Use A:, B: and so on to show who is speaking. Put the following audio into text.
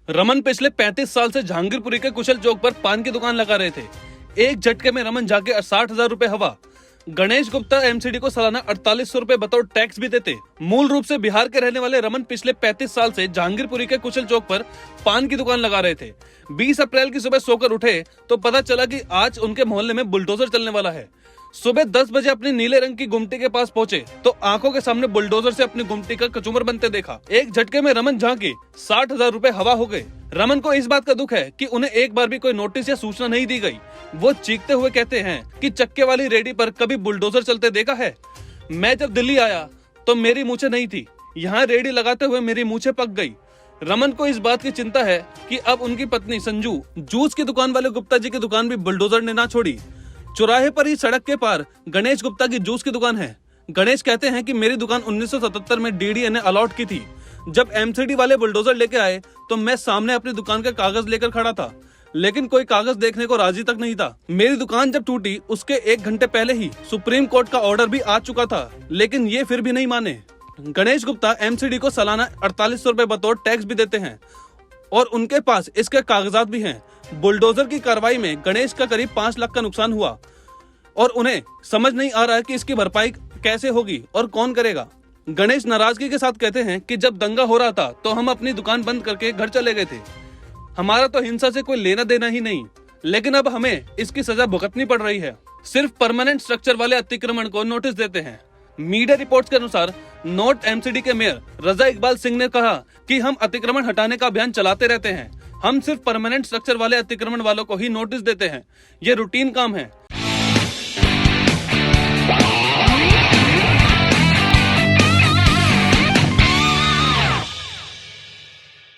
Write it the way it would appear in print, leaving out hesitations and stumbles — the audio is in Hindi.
A: रमन पिछले 35 साल से जहांगीरपुरी के कुशल चौक पर पान की दुकान लगा रहे थे। एक झटके में रमन जाके 60,000 रुपए हवा। गणेश गुप्ता एमसीडी को सालाना 4800 रुपए बतौर टैक्स भी देते। मूल रूप से बिहार के रहने वाले रमन पिछले 35 साल से जहांगीरपुरी के कुशल चौक पर पान की दुकान लगा रहे थे। 20 अप्रैल की सुबह सोकर उठे तो पता चला कि आज उनके मोहल्ले में बुलडोजर चलने वाला है। सुबह 10 बजे अपनी नीले रंग की गुमटी के पास पहुंचे तो आंखों के सामने बुलडोजर से अपनी गुमटी का कचूमर बनते देखा। एक झटके में रमन झांकी 60,000 रुपए हवा हो गए। रमन को इस बात का दुख है कि उन्हें एक बार भी कोई नोटिस या सूचना नहीं दी गई। वो चीखते हुए कहते हैं कि चक्के वाली रेडी पर कभी बुलडोजर चलते देखा है? मैं जब दिल्ली आया तो मेरी मूछें नहीं थी, यहाँ रेडी लगाते हुए मेरी मूछें पक गई। रमन को इस बात की चिंता है कि अब उनकी पत्नी संजू जूस की दुकान वाले गुप्ता जी की दुकान भी बुलडोजर ने ना छोड़ी। चौराहे पर ही सड़क के पार गणेश गुप्ता की जूस की दुकान है। गणेश कहते हैं कि मेरी दुकान 1977 में डीडीए ने अलॉट की थी। जब एमसीडी वाले बुलडोजर लेके आए तो मैं सामने अपनी दुकान का कागज लेकर खड़ा था, लेकिन कोई कागज देखने को राजी तक नहीं था। मेरी दुकान जब टूटी उसके 1 घंटे पहले ही सुप्रीम कोर्ट का ऑर्डर भी आ चुका था, लेकिन ये फिर भी नहीं माने। गणेश गुप्ता एमसीडी को सालाना 4800 रुपए बतौर टैक्स भी देते हैं और उनके पास इसके कागजात भी हैं। बुलडोजर की कार्रवाई में गणेश का करीब 5 लाख का नुकसान हुआ और उन्हें समझ नहीं आ रहा है कि इसकी भरपाई कैसे होगी और कौन करेगा। गणेश नाराजगी के साथ कहते हैं कि जब दंगा हो रहा था तो हम अपनी दुकान बंद करके घर चले गए थे। हमारा तो हिंसा से कोई लेना देना ही नहीं, लेकिन अब हमें इसकी सजा भुगतनी पड़ रही है। सिर्फ परमानेंट स्ट्रक्चर वाले अतिक्रमण को नोटिस देते हैं। मीडिया रिपोर्ट्स के अनुसार नॉर्थ एमसीडी के मेयर रजा इकबाल सिंह ने कहा कि हम अतिक्रमण हटाने का अभियान चलाते रहते हैं। हम सिर्फ परमानेंट स्ट्रक्चर वाले अतिक्रमण वालों को ही नोटिस देते हैं। ये रूटीन काम है।